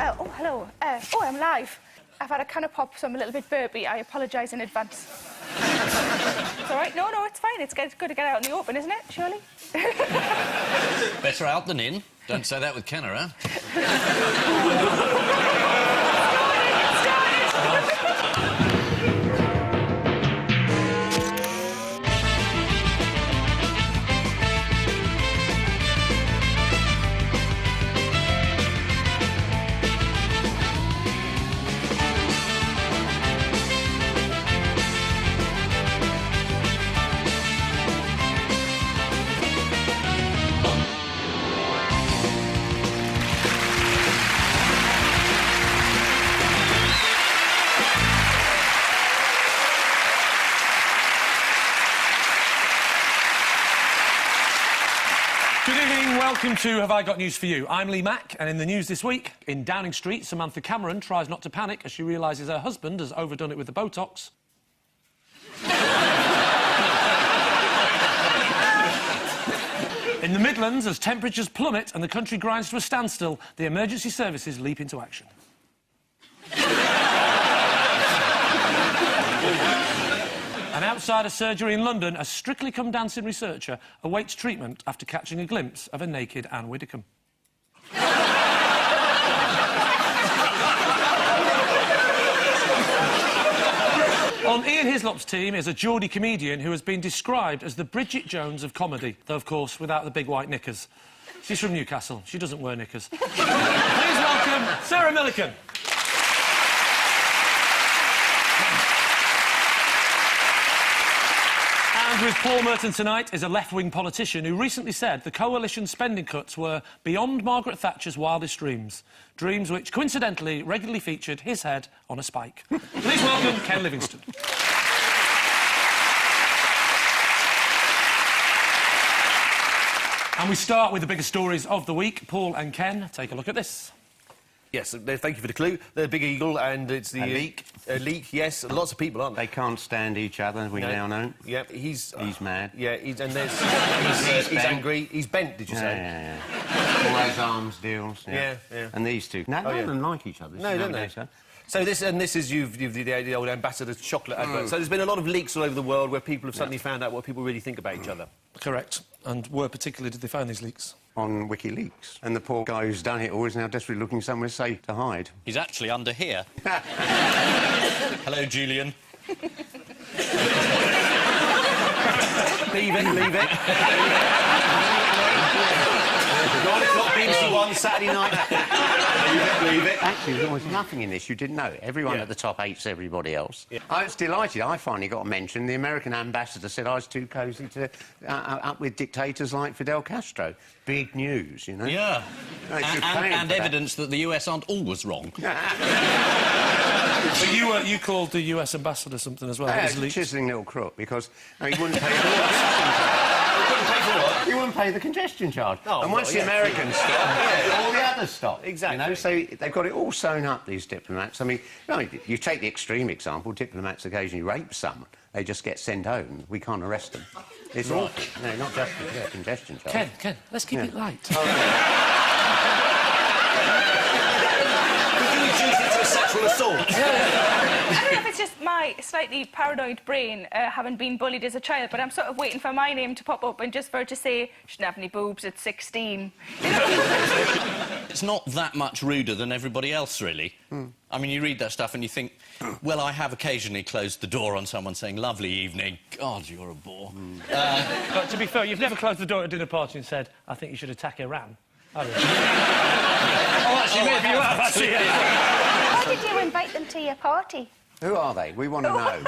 Oh, hello. Oh, I'm live. I've had a can of pop, so I'm a little bit burpy. I apologise in advance. It's all right. No, it's fine. It's good to get out in the open, isn't it, surely? Better out than in. Don't say that with Ken around. Welcome to Have I Got News For You? I'm Lee Mack, and in the news this week, in Downing Street, Samantha Cameron tries not to panic as she realises her husband has overdone it with the Botox. In the Midlands, as temperatures plummet and the country grinds to a standstill, the emergency services leap into action. And outside a surgery in London, a Strictly Come Dancing researcher awaits treatment after catching a glimpse of a naked Anne Widdecombe. On Ian Hislop's team is a Geordie comedian who has been described as the Bridget Jones of comedy, though, of course, without the big white knickers. She's from Newcastle. She doesn't wear knickers. Please welcome Sarah Millican. And with Paul Merton tonight is a left-wing politician who recently said the coalition's spending cuts were beyond Margaret Thatcher's wildest dreams. Dreams which, coincidentally, regularly featured his head on a spike. Please welcome Ken Livingstone. And we start with the biggest stories of the week. Paul and Ken, take a look at this. Yes, thank you for the clue. They're Big Eagle, and it's the... A leak. A leak, yes. Lots of people, aren't they? They can't stand each other, we now know. Yeah, he's mad. Yeah, and there's... he's angry. He's bent, did you say? Yeah. All those arms deals. Yeah. And these two. None of them like each other. No, don't they? So this is you've the old ambassador's chocolate advert. So there's been a lot of leaks all over the world where people have suddenly found out what people really think about each other. Correct. And where particularly did they find these leaks? On WikiLeaks. And the poor guy who's done it all is now desperately looking somewhere safe to hide. He's actually under here. Hello, Julian. Leave it. BBC One Saturday night. Leave it. Actually, there was nothing in this you didn't know. Everyone at the top hates everybody else. Yeah. I was delighted. I finally got a mention. The American ambassador said I was too cosy to up with dictators like Fidel Castro. Big news, you know? Yeah. And evidence that the US aren't always wrong. But you called the US ambassador something as well. Yeah, a chiselling little crook, because he wouldn't pay He wouldn't pay the congestion charge. Oh, and once the Americans stop, all the others stop. Exactly. You know, so they've got it all sewn up, these diplomats. I mean, you take the extreme example, diplomats occasionally rape someone. They just get sent home. We can't arrest them. It's awful. No, not just the congestion charge. Ken, let's keep it light. Could you reduce it to a sexual assault? I don't know if it's just my slightly paranoid brain having been bullied as a child, but I'm sort of waiting for my name to pop up and just for it to say, shouldn't have any boobs at 16. You know? It's not that much ruder than everybody else, really. I mean, you read that stuff and you think, well, I have occasionally closed the door on someone saying, lovely evening. God, you're a bore. But to be fair, you've never closed the door at a dinner party and said, I think you should attack Iran. Oh, actually, maybe you have, actually. Why did you invite them to your party? Who are they? We want to know.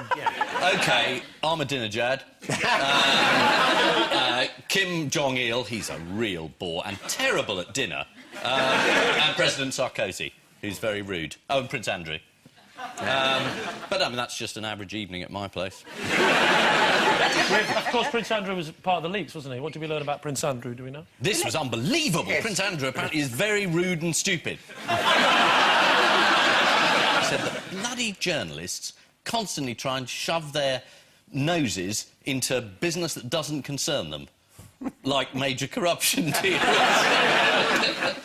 OK, I'm a dinner jad. Kim Jong-il, he's a real bore and terrible at dinner. And President Sarkozy, who's very rude. Oh, and Prince Andrew. But, I mean, that's just an average evening at my place. Of course, Prince Andrew was part of the leaks, wasn't he? What did we learn about Prince Andrew, do we know? This was unbelievable. Yes. Prince Andrew apparently is very rude and stupid. He said that bloody journalists constantly try and shove their noses into business that doesn't concern them, like major corruption deals.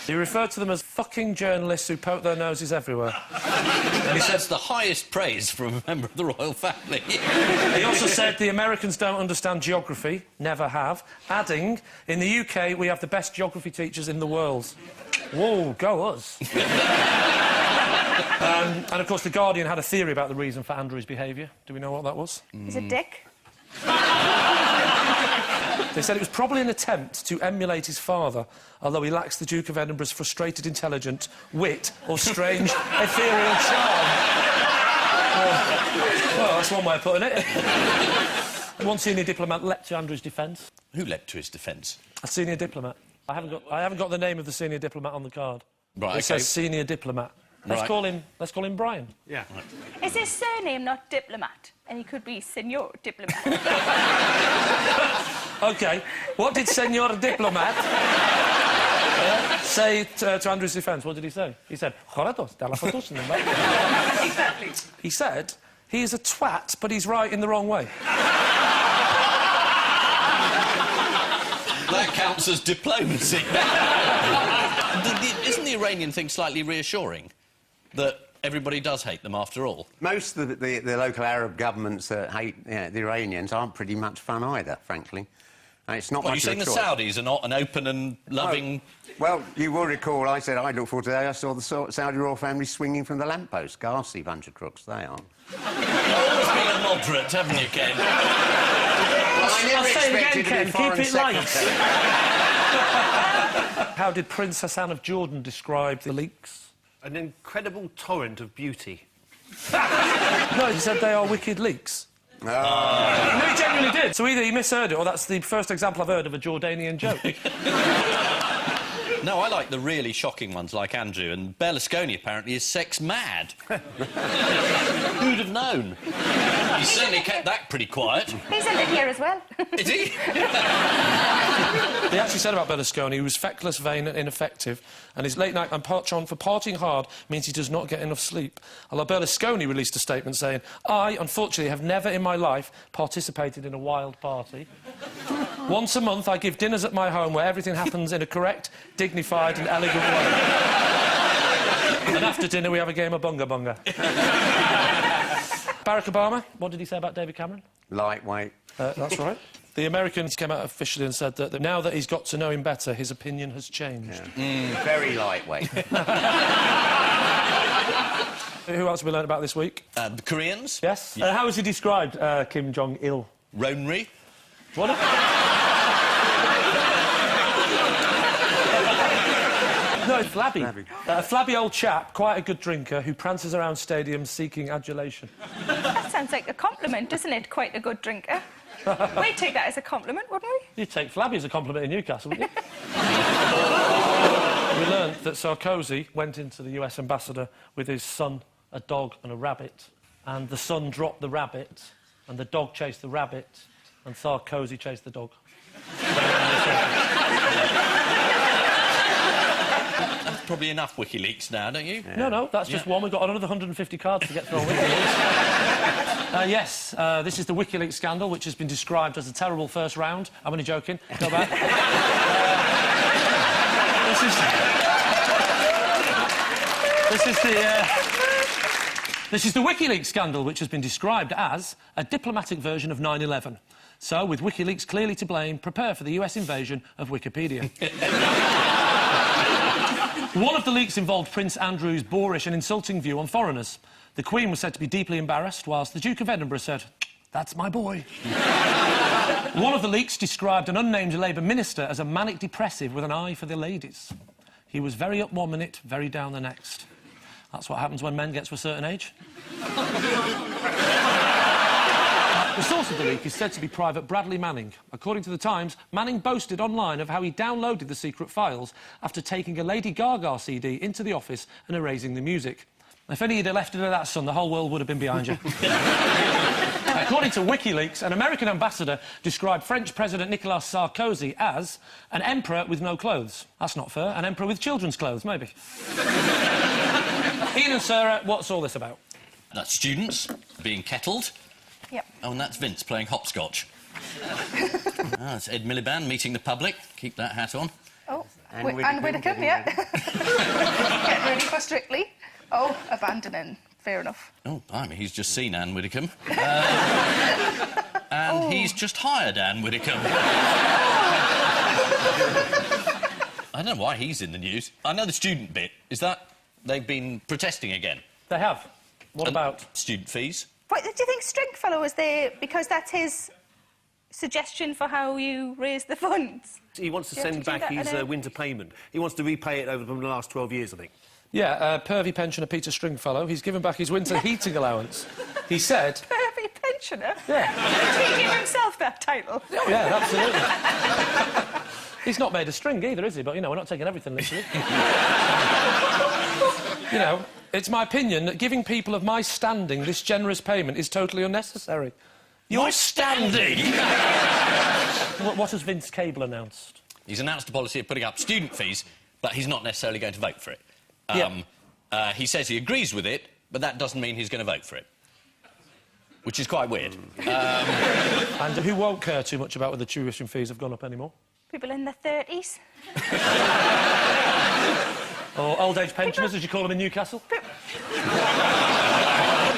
He referred to them as fucking journalists who poke their noses everywhere. And he says the highest praise from a member of the royal family. He also said the Americans don't understand geography, never have, adding, in the UK we have the best geography teachers in the world. Whoa, go us. And, of course, The Guardian had a theory about the reason for Andrew's behaviour. Do we know what that was? He's a dick. They said it was probably an attempt to emulate his father, although he lacks the Duke of Edinburgh's frustrated intelligence, wit or strange ethereal charm. Well, that's one way of putting it. One senior diplomat leapt to Andrew's defence. Who leapt to his defence? A senior diplomat. I haven't got the name of the senior diplomat on the card. Right, It says senior diplomat. Let's call him Brian. Yeah. Right. Is his surname not Diplomat? And he could be Senor Diplomat. OK, what did Senor Diplomat say to Andrew's defence? What did he say? He said, Exactly. He said, he is a twat, but he's right in the wrong way. That counts as diplomacy. Isn't the Iranian thing slightly reassuring? That everybody does hate them after all? Most of the local Arab governments that hate the Iranians aren't pretty much fun either, frankly. And it's not Well, much you're of a saying the choice. Saudis are not an open and loving... Well, you will recall I said I looked forward today. I saw the Saudi royal family swinging from the lamppost. Ghastly bunch of crooks, they are. You've always been a moderate, haven't you, Ken? Well, I never expected to be foreign secretary. How did Prince Hassan of Jordan describe the leaks? An incredible torrent of beauty. No, he said they are wicked leaks. Oh. No, he genuinely did. So either he misheard it, or that's the first example I've heard of a Jordanian joke. No, I like the really shocking ones, like Andrew, and Berlusconi apparently is sex mad. Who'd have known? He certainly kept that pretty quiet. He's in it here as well. Is he? They actually said about Berlusconi he was feckless, vain and ineffective, and his late-night penchant for partying hard means he does not get enough sleep. Although Berlusconi released a statement saying, I, unfortunately, have never in my life participated in a wild party. Once a month, I give dinners at my home where everything happens in a correct, dignified and elegant way. And after dinner, we have a game of bunga bunga. Barack Obama, what did he say about David Cameron? Lightweight. That's right. The Americans came out officially and said that now that he's got to know him better, his opinion has changed. Yeah. Very lightweight. Who else have we learned about this week? The Koreans? Yes. How was he described, Kim Jong-il? Ronry? What? No, flabby. A flabby old chap, quite a good drinker, who prances around stadiums seeking adulation. That sounds like a compliment, doesn't it? Quite a good drinker. We'd take that as a compliment, wouldn't we? You'd take flabby as a compliment in Newcastle, wouldn't you? We learned that Sarkozy went into the US ambassador with his son, a dog and a rabbit, and the son dropped the rabbit, and the dog chased the rabbit, and Sarkozy chased the dog. That's probably enough WikiLeaks now, don't you? Yeah. No, that's just one. We've got another 150 cards to get through on WikiLeaks. Yes, this is the WikiLeaks scandal, which has been described as a terrible first round. I'm only joking. Go back. This is the WikiLeaks scandal, which has been described as a diplomatic version of 9/11. So, with WikiLeaks clearly to blame, prepare for the US invasion of Wikipedia. One of the leaks involved Prince Andrew's boorish and insulting view on foreigners. The Queen was said to be deeply embarrassed, whilst the Duke of Edinburgh said, "That's my boy." One of the leaks described an unnamed Labour minister as a manic depressive with an eye for the ladies. He was very up one minute, very down the next. That's what happens when men get to a certain age. The source of the leak is said to be Private Bradley Manning. According to The Times, Manning boasted online of how he downloaded the secret files after taking a Lady Gaga CD into the office and erasing the music. If any had left it at that, son, the whole world would have been behind you. According to WikiLeaks, an American ambassador described French President Nicolas Sarkozy as an emperor with no clothes. That's not fair. An emperor with children's clothes, maybe. Ian and Sarah, what's all this about? That's students being kettled. Yep. Oh, and that's Vince playing hopscotch. That's Ed Miliband meeting the public. Keep that hat on. Oh, Anne Widdecombe, yeah. Getting ready for Strictly. Oh, abandoning. Fair enough. Oh, blimey, he's just seen Anne Widdecombe. And he's just hired Anne Widdecombe. I don't know why he's in the news. I know the student bit. Is that they've been protesting again? They have. What about? Student fees. What, do you think Stringfellow is there because that's his suggestion for how you raise the funds? He wants to Do you have send to do back that his in a- winter payment. He wants to repay it over the last 12 years, I think. Yeah, pervy pensioner Peter Stringfellow. He's given back his winter heating allowance. He said... Pervy pensioner? Yeah. Did he give himself that title? Oh, yeah, absolutely. He's not made of string either, is he? But, you know, we're not taking everything literally. You know, it's my opinion that giving people of my standing this generous payment is totally unnecessary. Your standing? What has Vince Cable announced? He's announced a policy of putting up student fees, but he's not necessarily going to vote for it. He says he agrees with it, but that doesn't mean he's going to vote for it. Which is quite weird. And who won't care too much about whether tuition fees have gone up anymore? People in their 30s. Or old-age pensioners, as you call them in Newcastle?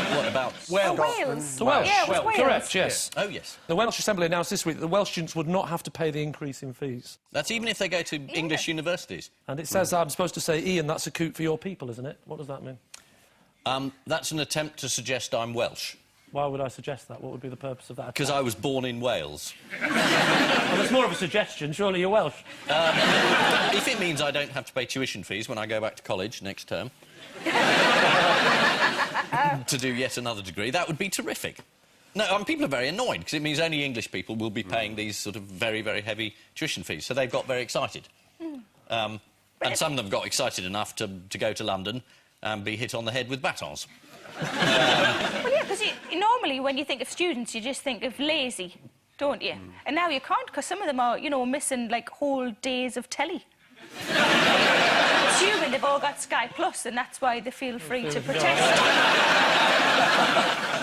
What about Wales? The Welsh. Yeah, it was Wales. Correct, yes. Oh, yes. The Welsh Assembly announced this week that the Welsh students would not have to pay the increase in fees. That's even if they go to English universities. And it says I'm supposed to say, Ian, that's a coup for your people, isn't it? What does that mean? That's an attempt to suggest I'm Welsh. Why would I suggest that? What would be the purpose of that? Because I was born in Wales. Well, it's more of a suggestion. Surely you're Welsh. If it means I don't have to pay tuition fees when I go back to college next term to do yet another degree, that would be terrific. No, people are very annoyed because it means only English people will be paying these sort of very, very heavy tuition fees. So they've got very excited. And some of them got excited enough to go to London and be hit on the head with batons. Well, yeah, because normally when you think of students, you just think of lazy, don't you? And now you can't, because some of them are, you know, missing, like, whole days of telly. Assuming they've all got Sky Plus, and that's why they feel free to protest.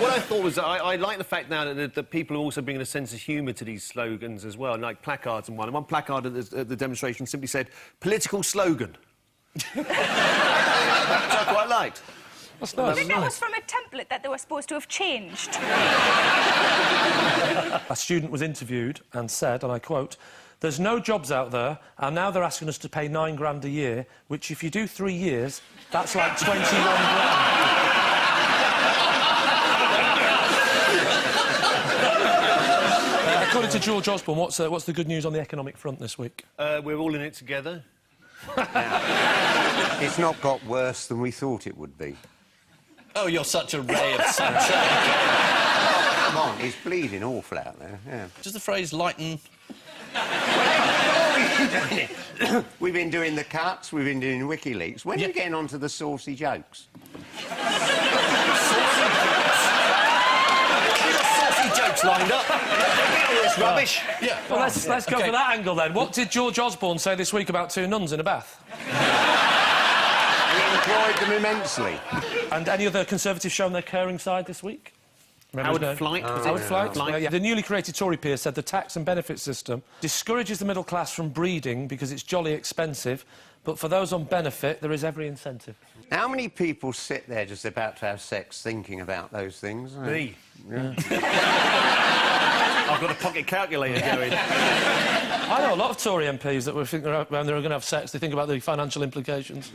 What I thought was I like the fact now that people are also bringing a sense of humour to these slogans as well, like placards and one. And one placard at the demonstration simply said, political slogan. Which I quite liked. That's I nice. think that was from a template that they were supposed to have changed. A student was interviewed and said, and I quote, "There's no jobs out there, and now they're asking us to pay £9 grand a year, which if you do 3 years, that's like 21 grand." According to George Osborne, what's the good news on the economic front this week? We're all in it together. It's not got worse than we thought it would be. Oh, you're such a ray of sunshine. Come on, it's bleeding awful out there, yeah. Does the phrase lighten... We've been doing the cuts, we've been doing WikiLeaks. When are you getting onto the saucy jokes? Saucy jokes lined up. All this rubbish. Yeah. Well, let's go for that angle then. What did George Osborne say this week about 2 nuns in a bath? We employed them immensely. And any other Conservatives shown their caring side this week? Howard Flight. Howard Flight. Yeah. The newly created Tory peer said the tax and benefit system discourages the middle class from breeding because it's jolly expensive, but for those on benefit, there is every incentive. How many people sit there just about to have sex thinking about those things? Me. Yeah. I've got a pocket calculator going. I know a lot of Tory MPs that were thinking when they were going to have sex, they think about the financial implications.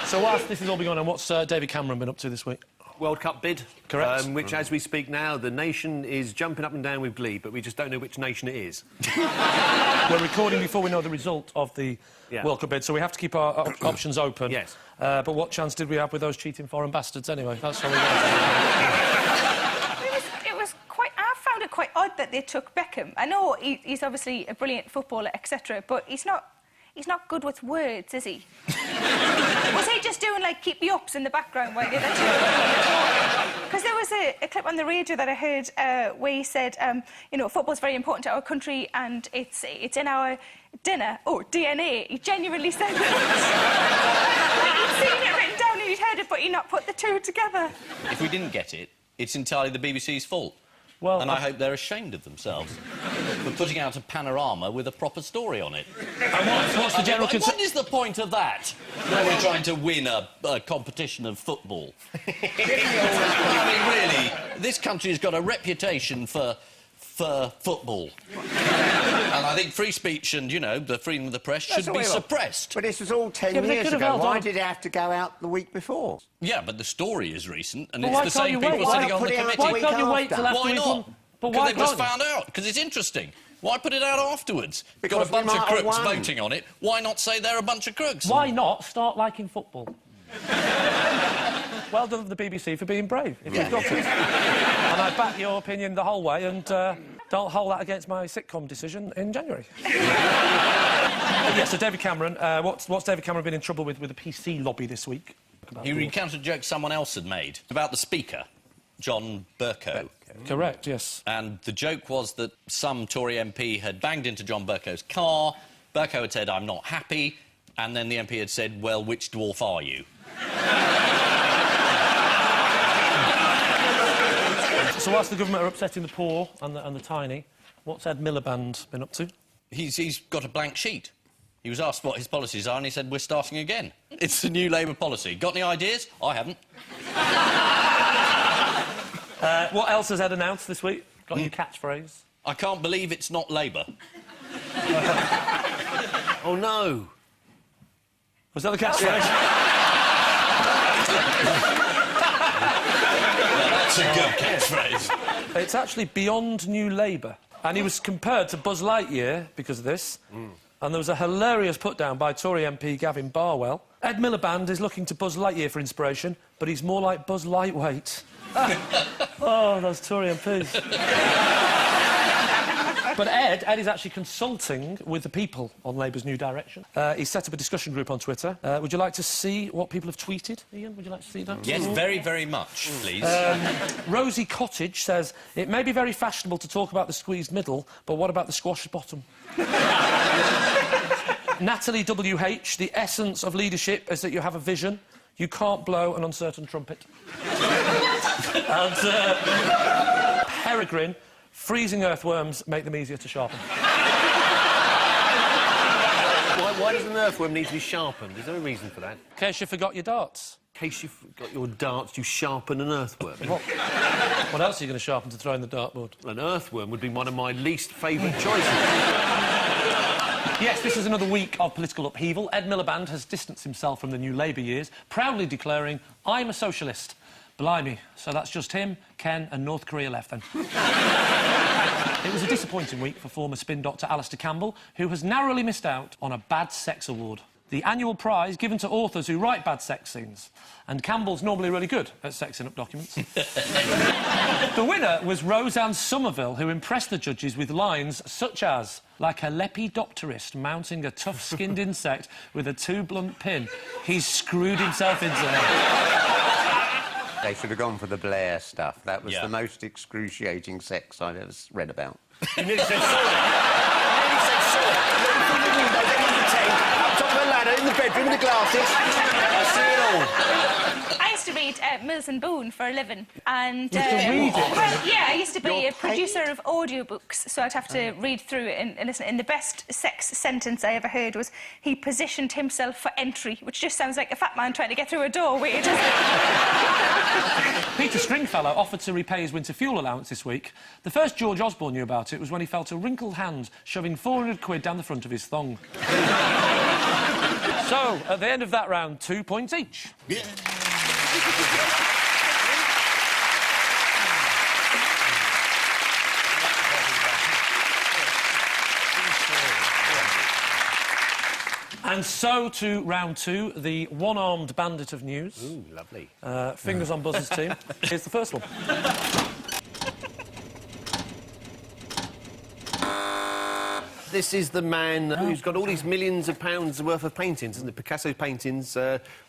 So whilst this is all going on, what's David Cameron been up to this week? World Cup bid. Correct. Which, as we speak now, the nation is jumping up and down with glee, but we just don't know which nation it is. We're recording before we know the result of the World Cup bid, so we have to keep our options open. Yes. But what chance did we have with those cheating foreign bastards anyway? That's how we I found it quite odd that they took Beckham. I know he's obviously a brilliant footballer, etc., but he's not good with words, is he? Was he just doing, like, keep-me-ups in the background while the other two... Because there was a clip on the radio that I heard where he said, you know, football's very important to our country and it's in our DNA. He genuinely said that. He'd seen it written down and he'd heard it, but he'd not put the two together. If we didn't get it, it's entirely the BBC's fault. Well, and I hope they're ashamed of themselves for putting out a panorama with a proper story on it. And what's the general concern? What is the point of that when we're trying to win a competition of football? I mean, really, this country has got a reputation for football. And I think free speech and, you know, the freedom of the press should be suppressed. But this was all 10 years ago. Why did it have to go out the week before? Yeah, but the story is recent, and But it's the same people sitting on the committee. Why can't you wait till after Why we've not? won? But Because why they've just can't you? found out. Because it's interesting. Why put it out afterwards? Because Got a bunch we of might have crooks won. voting on it. Why not say they're a bunch of crooks? Why not start liking football? Well done to the BBC for being brave, if you've got it. And I back your opinion the whole way, and don't hold that against my sitcom decision in January. Yes, so David Cameron, what's David Cameron been in trouble with the PC lobby this week? He recounted a joke someone else had made about the Speaker, John Bercow. Correct, yes. And the joke was that some Tory MP had banged into John Bercow's car. Bercow had said, "I'm not happy," and then the MP had said, "Well, which dwarf are you?" So whilst the government are upsetting the poor and the tiny, what's Ed Miliband been up to? He's got a blank sheet. He was asked what his policies are, and he said, "We're starting again." It's the new Labour policy. Got any ideas? I haven't. What else has Ed announced this week? Got a new catchphrase? I can't believe it's not Labour. Oh, no. Was that the catchphrase? That's a good catchphrase. It's actually beyond New Labour. And he was compared to Buzz Lightyear because of this. And there was a hilarious put-down by Tory MP Gavin Barwell. Ed Miliband is looking to Buzz Lightyear for inspiration, but he's more like Buzz Lightweight. Oh, those Tory MPs. But Ed is actually consulting with the people on Labour's new direction. He's set up a discussion group on Twitter. Would you like to see what people have tweeted, Ian? Would you like to see that? Yes, very, very much, please. Rosie Cottage says, "It may be very fashionable to talk about the squeezed middle, but what about the squashed bottom?" Natalie WH, "The essence of leadership is that you have a vision. You can't blow an uncertain trumpet." And Peregrine, "Freezing earthworms make them easier to sharpen." Why does an earthworm need to be sharpened? Is there a reason for that? In case you forgot your darts. In case you've got your darts, you sharpen an earthworm. What else are you going to sharpen to throw in the dartboard? An earthworm would be one of my least favourite choices. Yes, this is another week of political upheaval. Ed Miliband has distanced himself from the new Labour years, proudly declaring, "I'm a socialist." Blimey, so that's just him, Ken and North Korea left then. It was a disappointing week for former spin doctor Alistair Campbell, who has narrowly missed out on a Bad Sex Award, the annual prize given to authors who write bad sex scenes. And Campbell's normally really good at sexing up documents. The winner was Roseanne Somerville, who impressed the judges with lines such as, "Like a lepidopterist mounting a tough-skinned insect with a too-blunt pin, he's screwed himself into her." They should have gone for the Blair stuff. That was Yeah. the most excruciating sex I've ever read about. You nearly said saw it. You nearly said saw it. Looking through the window, getting in the tent, up top of the ladder, in the bedroom with the glasses. I see it all. I used to read Mills and Boone for a living, and You used to read it? well, yeah, I used to be You're a producer of audiobooks, so I'd have to read through it and listen. And the best sex sentence I ever heard was, "He positioned himself for entry," which just sounds like a fat man trying to get through a doorway. Peter Stringfellow offered to repay his winter fuel allowance this week. The first George Osborne knew about it was when he felt a wrinkled hand shoving 400 quid down the front of his thong. So, at the end of that round, 2 points each. Yeah. And so to round 2, the one-armed bandit of news. Ooh, lovely. Fingers on Buzz's team. Here's the first one. This is the man who's got all these millions of pounds worth of paintings, isn't it? Picasso paintings,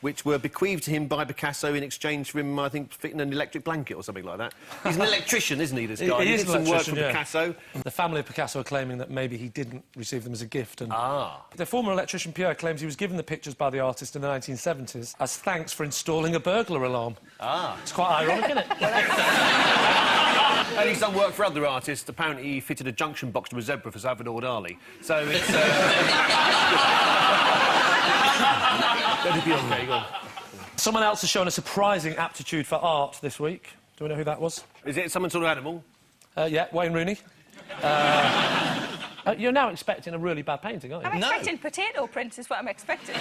which were bequeathed to him by Picasso in exchange for him, I think, fitting an electric blanket or something like that. He's an electrician, isn't he, this guy? He is did an some work for electrician, yeah. Picasso. The family of Picasso are claiming that maybe he didn't receive them as a gift. And Ah. the former electrician Pierre claims he was given the pictures by the artist in the 1970s as thanks for installing a burglar alarm. Ah. It's quite ironic, isn't it? And he's done work for other artists. Apparently, he fitted a junction box to a zebra for Salvador Dali. So it's... Let it be okay, go on. Someone else has shown a surprising aptitude for art this week. Do we know who that was? Is it some sort of animal? Yeah, Wayne Rooney. You're now expecting a really bad painting, aren't you? I'm expecting potato prints is what I'm expecting.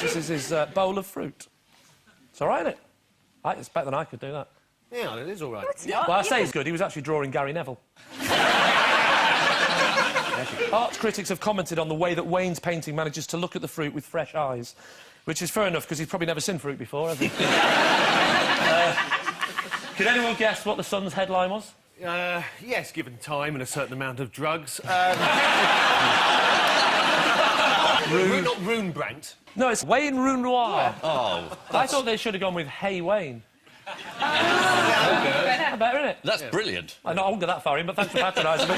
This is his bowl of fruit. It's all right, isn't it? It's better than I could do that. Yeah, it is all right. No, it's not. Well, I say he's good. He was actually drawing Gary Neville. Art critics have commented on the way that Wayne's painting manages to look at the fruit with fresh eyes, which is fair enough, because he's probably never seen fruit before, has he? Could anyone guess what the Sun's headline was? Yes, given time and a certain amount of drugs. Not Runebrandt. No, it's Wayne Renoir. Oh, I thought they should have gone with Hey Wayne. Better, isn't it? that's brilliant. I won't go that far in, but thanks for patronising me.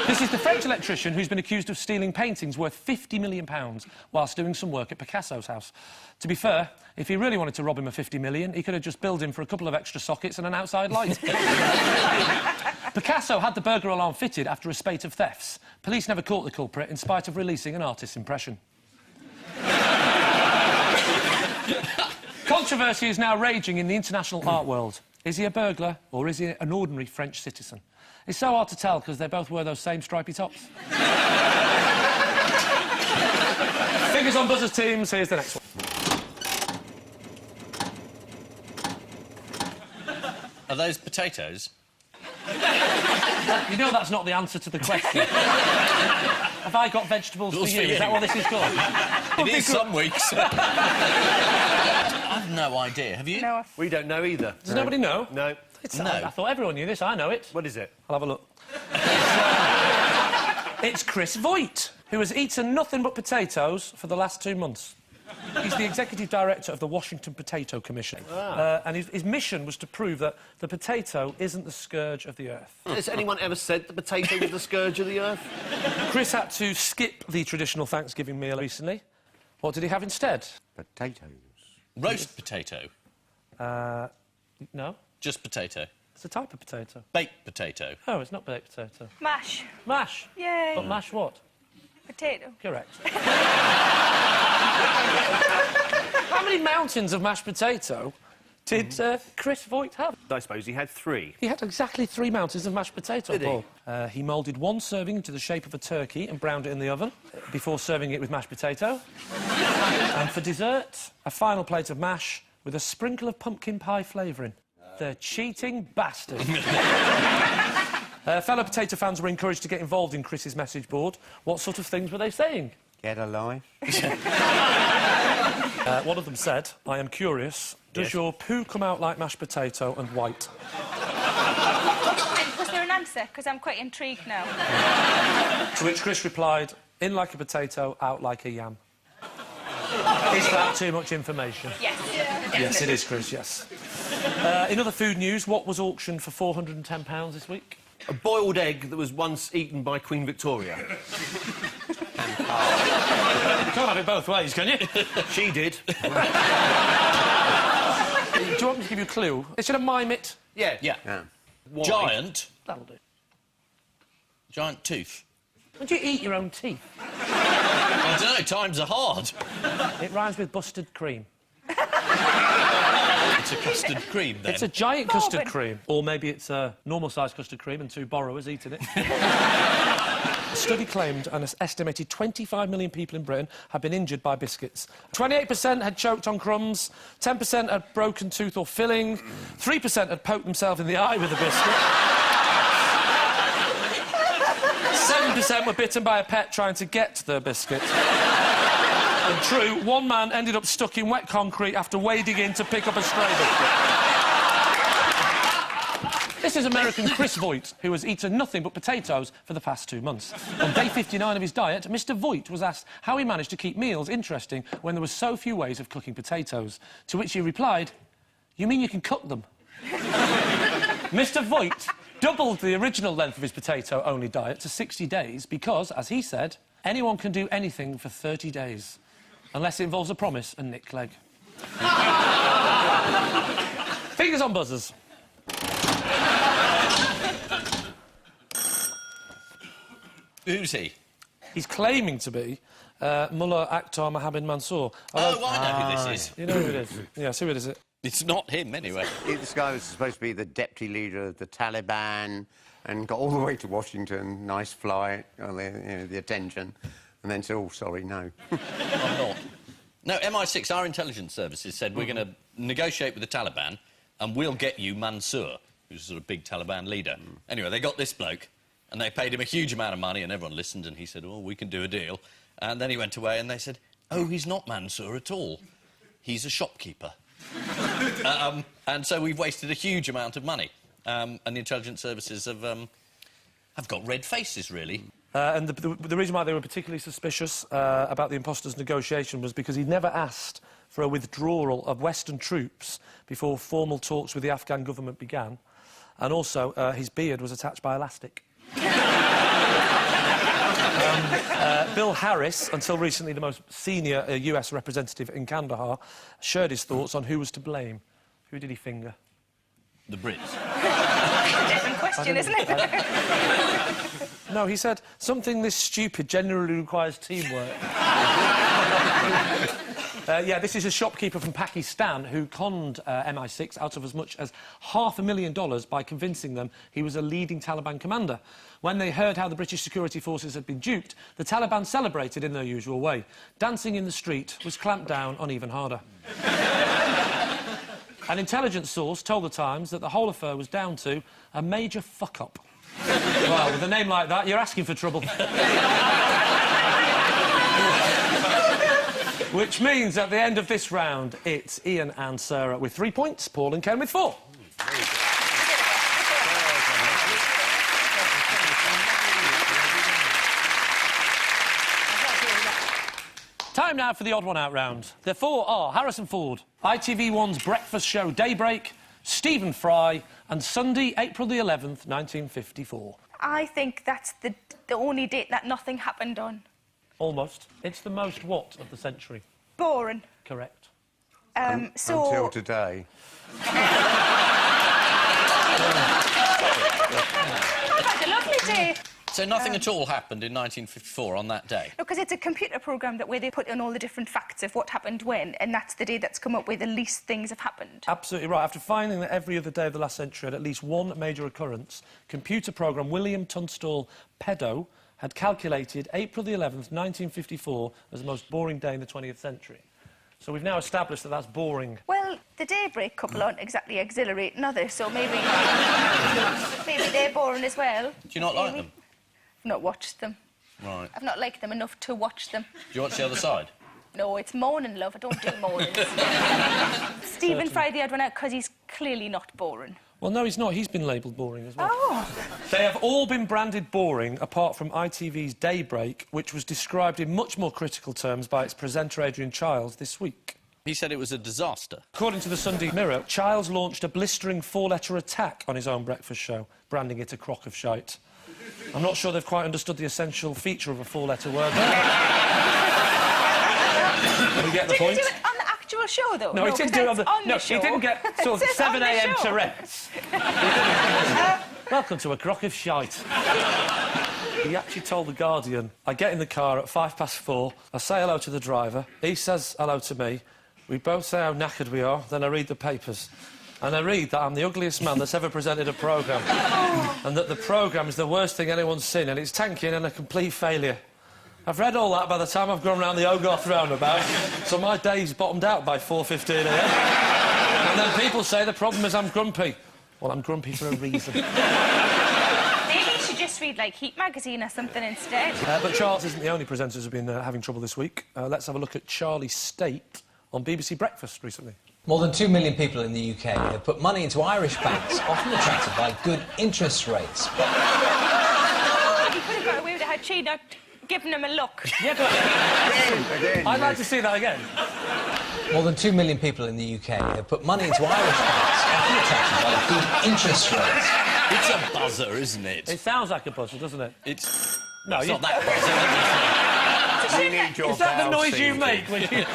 This is the French electrician who's been accused of stealing paintings worth £50 million whilst doing some work at Picasso's house. To be fair, if he really wanted to rob him of £50 million, he could have just billed him for a couple of extra sockets and an outside light. Picasso had the burglar alarm fitted after a spate of thefts. Police never caught the culprit in spite of releasing an artist's impression. Controversy is now raging in the international art world. Is he a burglar or is he an ordinary French citizen? It's so hard to tell because they both wear those same stripy tops. Fingers on buzzers, teams. Here's the next one. Are those potatoes? You know that's not the answer to the question. Have I got vegetables for you? Is that what this is called? It is some weeks. I've no idea. Have you? No, We don't know either. Does nobody know? No. No. I thought everyone knew this. I know it. What is it? I'll have a look. It's Chris Voigt, who has eaten nothing but potatoes for the last 2 months. He's the executive director of the Washington Potato Commission. And his mission was to prove that the potato isn't the scourge of the earth. Has anyone ever said the potato was the scourge of the earth? Chris had to skip the traditional Thanksgiving meal recently. What did he have instead? Potatoes. Roast potato. No, Just potato. it's a type of potato. Baked potato. Oh, it's not baked potato. mash. Mash. Yay. But mash what? Potato. Correct. How many mountains of mashed potato did Chris Voigt have? I suppose he had 3. He had exactly 3 mountains of mashed potato, Did he? Paul. He moulded 1 serving into the shape of a turkey and browned it in the oven before serving it with mashed potato. And for dessert, a final plate of mash with a sprinkle of pumpkin pie flavouring. The cheating bastard. Fellow potato fans were encouraged to get involved in Chris's message board. What sort of things were they saying? Get a life. One of them said, I am curious, does your poo come out like mashed potato and white? Was there an answer? Because I'm quite intrigued now. To which Chris replied, in like a potato, out like a yam. Is that too much information? Yes. Yes, it is, Chris, yes. In other food news, what was auctioned for £410 this week? A boiled egg that was once eaten by Queen Victoria. You can't have it both ways, can you? She did. Do you want me to give you a clue? Should I mime it? Yeah. Yeah. Why? Giant. That'll do. Giant tooth. Would you eat your own teeth? I don't know, times are hard. It rhymes with busted cream. It's a custard cream, then. It's a giant custard cream. Or maybe it's a normal-sized custard cream and 2 borrowers eating it. A study claimed an estimated 25 million people in Britain have been injured by biscuits. 28% had choked on crumbs, 10% had broken tooth or filling, 3% had poked themselves in the eye with a biscuit, 7% were bitten by a pet trying to get to their biscuit. And true, 1 man ended up stuck in wet concrete after wading in to pick up a stray biscuit. This is American Chris Voigt, who has eaten nothing but potatoes for the past 2 months. On day 59 of his diet, Mr. Voigt was asked how he managed to keep meals interesting when there were so few ways of cooking potatoes. To which he replied, "You mean you can cook them?" Mr. Voigt doubled the original length of his potato-only diet to 60 days because, as he said, anyone can do anything for 30 days. Unless it involves a promise and Nick Clegg. Fingers Fingers on buzzers. Who's he? He's claiming to be Mullah Akhtar Mohammed Mansour. Oh, I know who this is. You know who it is? Yeah, so who is it? It's not him, anyway. This guy was supposed to be the deputy leader of the Taliban and got all the way to Washington, nice flight, the attention, and then said, oh, sorry, no. I'm not. No, MI6, our intelligence services, said we're going to negotiate with the Taliban and we'll get you Mansour, who's a sort of big Taliban leader. Anyway, they got this bloke and they paid him a huge amount of money and everyone listened and he said, oh, we can do a deal. And then he went away and they said, oh, he's not Mansour at all. He's a shopkeeper. And so we've wasted a huge amount of money. And the intelligence services have got red faces, really. And the reason why they were particularly suspicious about the imposter's negotiation was because he'd never asked for a withdrawal of Western troops before formal talks with the Afghan government began. And also, his beard was attached by elastic. Bill Harris, until recently the most senior US representative in Kandahar, shared his thoughts on who was to blame. Who did he finger? The Brits. Different question, isn't it? No, he said, something this stupid generally requires teamwork. Yeah, this is a shopkeeper from Pakistan who conned MI6 out of as much as $500,000 by convincing them he was a leading Taliban commander. When they heard how the British security forces had been duped, the Taliban celebrated in their usual way. Dancing in the street was clamped down on even harder. An intelligence source told the Times that the whole affair was down to a major fuck-up. Well, with a name like that, you're asking for trouble. Which means at the end of this round, it's Ian and Sarah with 3 points, Paul and Ken with 4. Time now for the odd one out round. The 4 are Harrison Ford, ITV1's breakfast show Daybreak, Stephen Fry, and Sunday, April the 11th, 1954. I think that's the only date that nothing happened on. Almost. It's the most what of the century? Boring. Correct. So... Until today. I've had a lovely day. So nothing at all happened in 1954 on that day? No, because it's a computer programme where they put in all the different facts of what happened when, and that's the day that's come up where the least things have happened. Absolutely right. After finding that every other day of the last century had at least one major occurrence, computer programme William Tunstall Pedo had calculated April the 11th, 1954 as the most boring day in the 20th century. So we've now established that that's boring. Well, the Daybreak couple aren't exactly exhilarating, are they? So maybe... maybe they're boring as well. Do you not like them? I've not watched them. Right. I've not liked them enough to watch them. Do you watch The Other Side? No, it's morning, love. I don't do mornings. Stephen Fry the odd one out because he's clearly not boring. Well, no, he's not. He's been labelled boring as well. Oh. They have all been branded boring, apart from ITV's Daybreak, which was described in much more critical terms by its presenter Adrian Childs this week. He said it was a disaster. According to the Sunday Mirror, Childs launched a blistering 4-letter attack on his own breakfast show, branding it a crock of shite. I'm not sure they've quite understood the essential feature of a 4-letter word. We get the point. Did he do it on the actual show, though? No, he didn't do it on the... No, he didn't get sort of 7 a.m. Tourette's. Welcome to a crock of shite. He actually told The Guardian, I get in the car at 4:05, I say hello to the driver, he says hello to me, we both say how knackered we are, then I read the papers. And I read that I'm the ugliest man that's ever presented a programme. And that the programme is the worst thing anyone's seen, and it's tanking and a complete failure. I've read all that by the time I've gone round the Hogarth roundabout, so my day's bottomed out by 4:15 a.m. And then people say the problem is I'm grumpy. Well, I'm grumpy for a reason. Maybe you should just read, like, Heat magazine or something instead. But Charles isn't the only presenters who've been having trouble this week. Let's have a look at Charlie State on BBC Breakfast recently. More than 2 million people in the UK have put money into Irish banks, often attracted by good interest rates. But... He could have got away with it had she not given him a look. Yeah, but... Again, I'd like to see that again. More than 2 million people in the UK have put money into Irish banks, often attracted by good interest rates. It's a buzzer, isn't it? It sounds like a buzzer, doesn't it? It's... No, it's not that buzzer. You need your Is that the bowel noise you singing. make when you...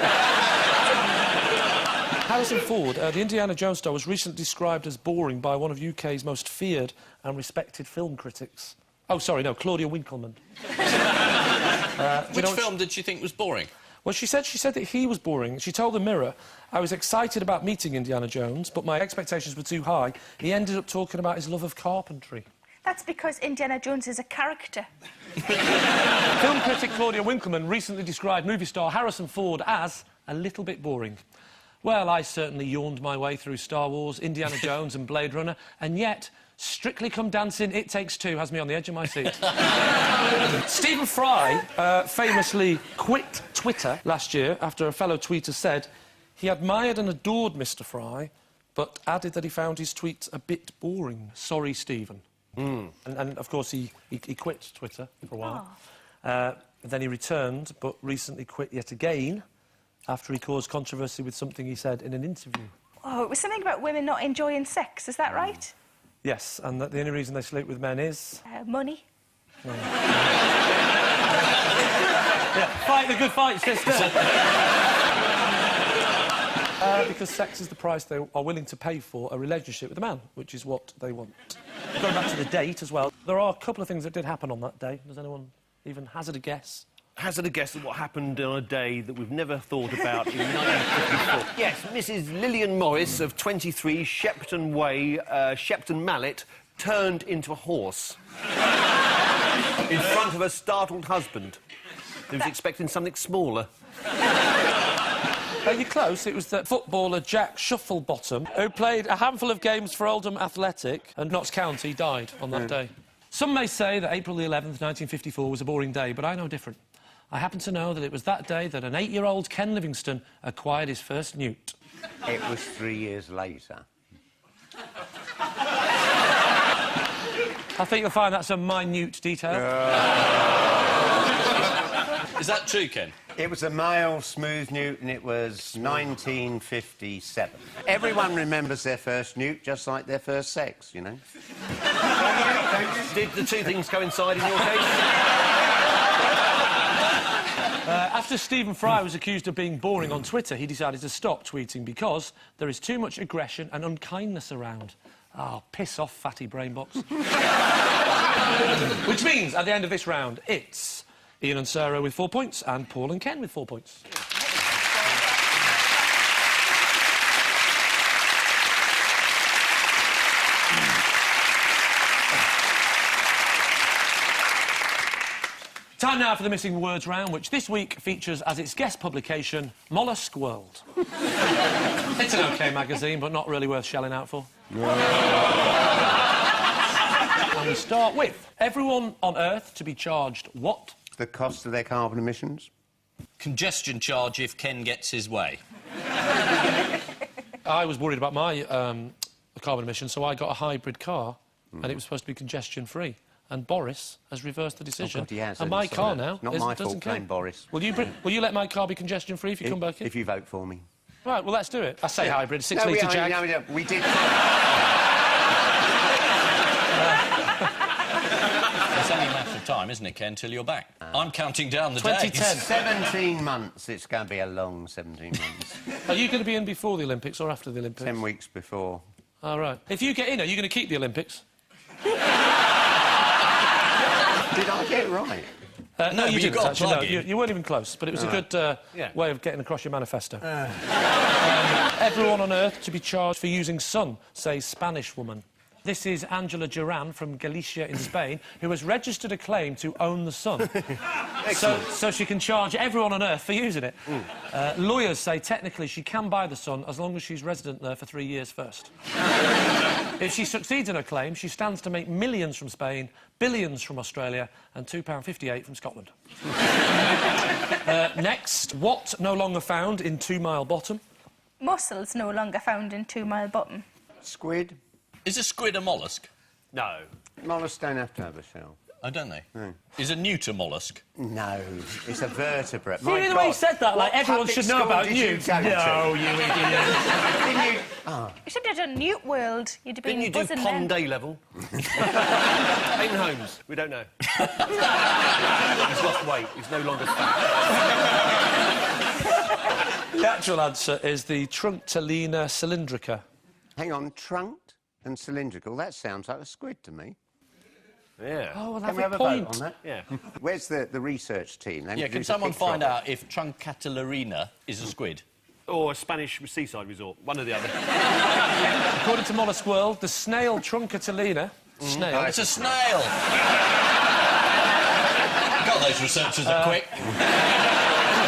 Harrison Ford, the Indiana Jones star, was recently described as boring by one of UK's most feared and respected film critics. Oh, sorry, no, Claudia Winkleman. Which film did she think was boring? Well, she said that he was boring. She told the Mirror, "I was excited about meeting Indiana Jones, but my expectations were too high. He ended up talking about his love of carpentry." That's because Indiana Jones is a character. Film critic Claudia Winkleman recently described movie star Harrison Ford as a little bit boring. Well, I certainly yawned my way through Star Wars, Indiana Jones and Blade Runner, and yet Strictly Come Dancing, It Takes Two has me on the edge of my seat. Stephen Fry famously quit Twitter last year after a fellow tweeter said he admired and adored Mr. Fry, but added that he found his tweets a bit boring. Sorry, Stephen. And of course, he quit Twitter for a while. Then he returned, but recently quit yet again after he caused controversy with something he said in an interview. Oh, it was something about women not enjoying sex, is that right? Yes, and that the only reason they sleep with men is... Money. Yeah, fight the good fight, sister. Because sex is the price they are willing to pay for a relationship with a man, which is what they want. Going back to the date as well, there are a couple of things that did happen on that day. Does anyone even hazard a guess? Hazard a guess at what happened on a day that we've never thought about in 1954. Yes, Mrs. Lillian Morris of 23 Shepton Way, Shepton Mallet, turned into a horse in front of her startled husband, who was expecting something smaller. You're close. It was the footballer Jack Shufflebottom, who played a handful of games for Oldham Athletic, and Notts County died on that day. Some may say that April the 11th, 1954 was a boring day, but I know different. I happen to know that it was that day that an 8-year-old Ken Livingstone acquired his first newt. It was 3 years later. I think you'll find that's a minute detail. Is that true, Ken? It was a male smooth newt and it was 1957. Everyone remembers their first newt just like their first sex, you know. Did the two things coincide in your case? After Stephen Fry was accused of being boring on Twitter, he decided to stop tweeting because there is too much aggression and unkindness around. Oh, piss off, fatty brain box. Which means, at the end of this round, it's Ian and Sarah with 4 points and Paul and Ken with 4 points. Time now for the Missing Words round, which this week features as its guest publication, Mollusk World. It's an OK magazine, but not really worth shelling out for. And we start with everyone on Earth to be charged what? The cost of their carbon emissions. Congestion charge if Ken gets his way. I was worried about my carbon emissions, so I got a hybrid car, and it was supposed to be congestion-free. And Boris has reversed the decision. Oh, God, he has. And my car now not my fault, blame Boris. Will you let my car be congestion-free if you come back in? If you vote for me. Right, well, let's do it. I say hybrid, 6-litre Jag. No, we did... It's only a matter of time, isn't it, Ken, till you're back? I'm counting down the 2010. days. 17 months. It's going to be a long 17 months. Are you going to be in before the Olympics or after the Olympics? 10 weeks before. All right. If you get in, are you going to keep the Olympics? Did I get it right? No, you didn't, actually. No, you you weren't even close, but it was a good way of getting across your manifesto. Everyone on Earth to be charged for using sun, says Spanish woman. This is Angela Duran from Galicia in Spain, who has registered a claim to own the sun. so she can charge everyone on Earth for using it. Lawyers say technically she can buy the sun as long as she's resident there for 3 years first. If she succeeds in her claim, she stands to make millions from Spain, billions from Australia and £2.58 from Scotland. Next, what no longer found in 2 Mile Bottom? Mussels no longer found in 2 Mile Bottom. Squid? Is a squid a mollusk? No. Mollusks don't have to have a shell. Oh, don't they? No. Is a newt a mollusk? No, it's a vertebrate. See the way he said that, like everyone should know about newts. No, you idiot. Didn't you... You should have done Newt World. You'd have been Didn't you do buzzing Pond then. A level? Hayden Holmes, we don't know. He's lost weight. He's no longer fat. actual answer is the Trunctellina cylindrica. Hang on, trunked and cylindrical. That sounds like a squid to me. Yeah. Oh, well, Can we have have a a point. vote on that? Yeah. Where's the research team? Let me Yeah, do can the someone quick find drop. out if Truncatellina is a squid? Or a Spanish seaside resort. One or the other. According to Mollusk World, the snail Truncatellina... Snail... Oh, it's a snail! God, those researchers are quick.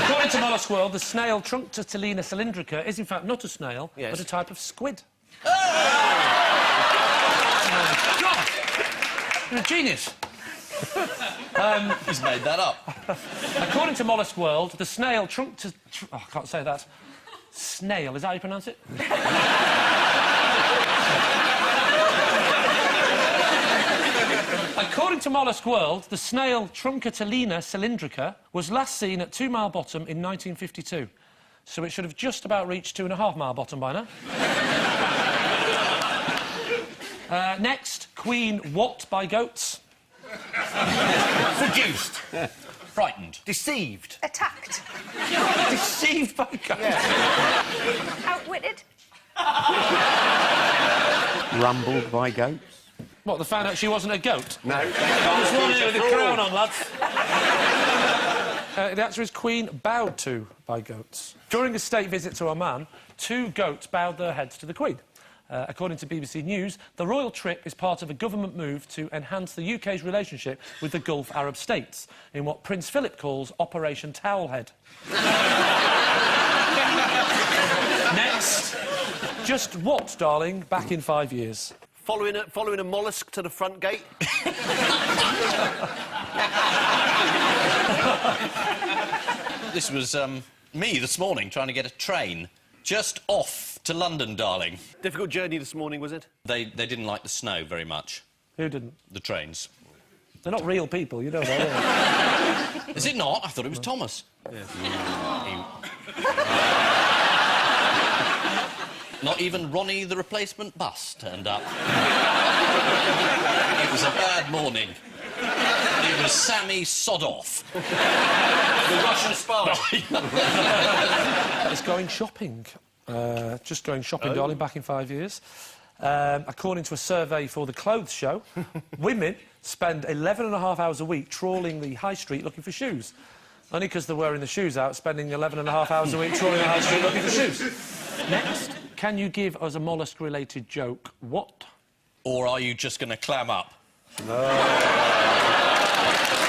According to Mollusk World, the snail Trunctellina cylindrica is, in fact, not a snail, Yes. but a type of squid. Oh! God! You're a genius. He's made that up. According to Mollusk World, the snail Oh, I can't say that. Snail, is that how you pronounce it? According to Mollusk World, the snail Truncatellina cylindrica was last seen at 2 Mile Bottom in 1952. So it should have just about reached 2.5 Mile Bottom by now. Next, Queen what by goats? Seduced. Frightened. Deceived. Attacked. Deceived by goats. Outwitted. Rumbled by goats? What, they found out she wasn't a goat? No. There's one here with a crown on, lads. The answer is Queen bowed to by goats. During a state visit to Oman, 2 goats bowed their heads to the Queen. According to BBC News, the royal trip is part of a government move to enhance the UK's relationship with the Gulf Arab states, in what Prince Philip calls Operation Towelhead. Next, just what, darling, back in 5 years? Following a mollusk to the front gate. This was me this morning trying to get a train just off to London, darling. Difficult journey this morning, was it? They didn't like the snow very much. Who didn't? The trains. They're not real people, you know that, Is it not? I thought it was Thomas. Yes. Not even Ronnie the replacement bus turned up. It was a bad morning. It was Sammy Sodoff. The Russian spy. It's going shopping. Just going shopping, darling, back in 5 years. According to a survey for the Clothes Show, women spend 11.5 hours a week trawling the high street looking for shoes. Only because they're wearing the shoes out, spending 11.5 hours a week trawling the high street looking for shoes. Next, can you give us a mollusk-related joke? What? Or are you just going to clam up? No.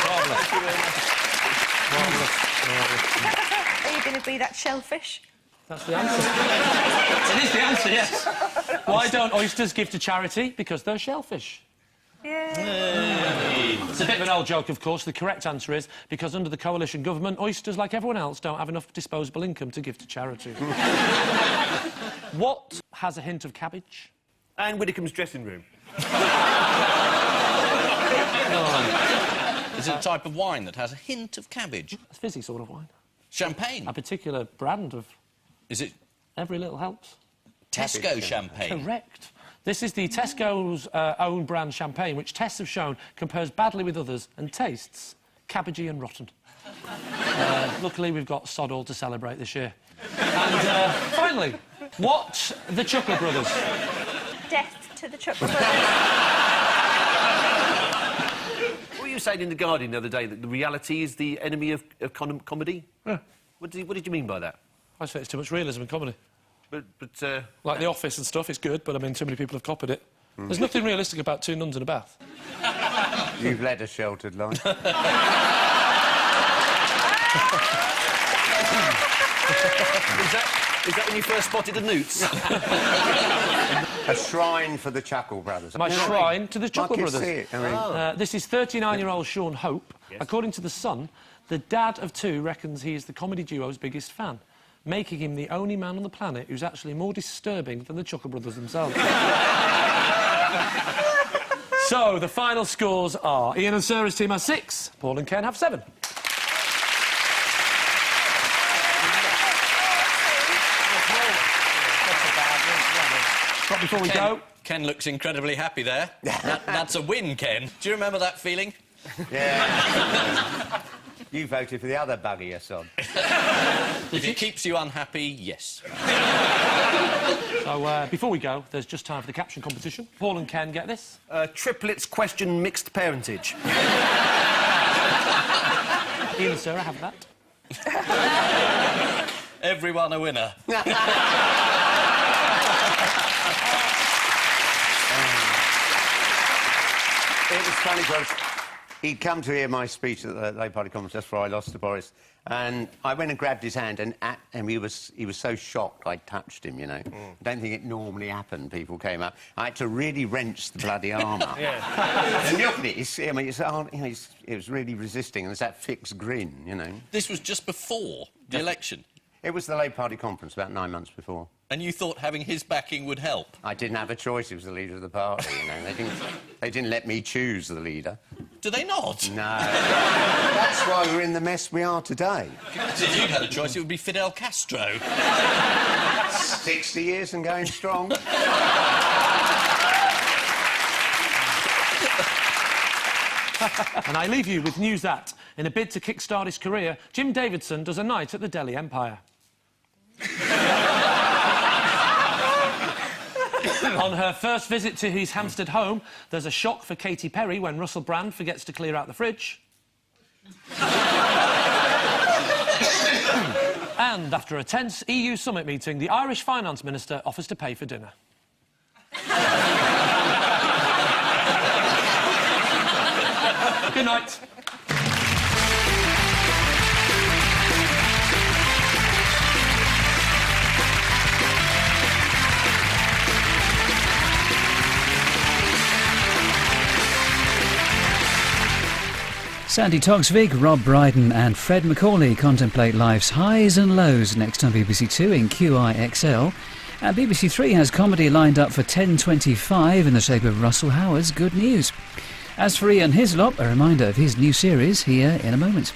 Marvellous. Are you going to be that shellfish? That's the answer. It is the answer, yes. Why don't oysters give to charity? Because they're shellfish. Yeah. It's a bit of an old joke, of course. The correct answer is because under the coalition government, oysters, like everyone else, don't have enough disposable income to give to charity. What has a hint of cabbage? Anne Widdecombe's dressing room. Is it a type of wine that has a hint of cabbage? A fizzy sort of wine. Champagne? A particular brand of... Is it Every little helps. Tesco champagne? Correct. This is the Tesco's own brand champagne, which tests have shown compares badly with others and tastes cabbagey and rotten. Luckily, we've got sod all to celebrate this year. And finally, what the Chuckle Brothers? Death to the Chuckle Brothers. What were you saying in The Guardian the other day, that the reality is the enemy of comedy? Yeah. What did you mean by that? I say it's too much realism in comedy. But Like The Office and stuff, it's good, but I mean, too many people have copied it. There's nothing realistic about 2 nuns in a bath. You've led a sheltered life. Is that when you first spotted the newts? A shrine for the Chuckle Brothers. My shrine to the Chuckle I can Brothers. see it. I mean, This is 39-year-old Sean Hope. Yes. According to The Sun, the dad of 2 reckons he is the comedy duo's biggest fan, making him the only man on the planet who's actually more disturbing than the Chuckle Brothers themselves. So, the final scores are Ian and Sarah's team have 6, Paul and Ken have 7. But before we go... Ken looks incredibly happy there. That's a win, Ken. Do you remember that feeling? yeah. You voted for the other buggy, you sod. If it keeps you unhappy, yes. So, before we go, there's just time for the caption competition. Paul and Ken, get this? Triplets question mixed parentage. Ian and Sarah, have that. Everyone a winner. It was funny because he'd come to hear my speech at the Labour Party conference just before I lost to Boris, and I went and grabbed his hand, and he was so shocked I'd touched him, you know. I don't think it normally happened. People came up. I had to really wrench the bloody arm up. Yeah. And look at it. It was really resisting, and there's that fixed grin, you know. This was just before the election. It was the Labour Party conference about 9 months before. And you thought having his backing would help? I didn't have a choice. He was the leader of the party, you know. They didn't let me choose the leader. Do they not? No. That's why we're in the mess we are today. If you'd had a choice, it would be Fidel Castro. 60 years and going strong. And I leave you with news that, in a bid to kickstart his career, Jim Davidson does a night at the Delhi Empire. On her first visit to his Hampstead home, there's a shock for Katy Perry when Russell Brand forgets to clear out the fridge. And after a tense EU summit meeting, the Irish Finance Minister offers to pay for dinner. Good night. Sandy Toksvig, Rob Brydon and Fred Macaulay contemplate life's highs and lows next on BBC Two in QIXL. And BBC Three has comedy lined up for 10:25 in the shape of Russell Howard's Good News. As for Ian Hislop, a reminder of his new series here in a moment.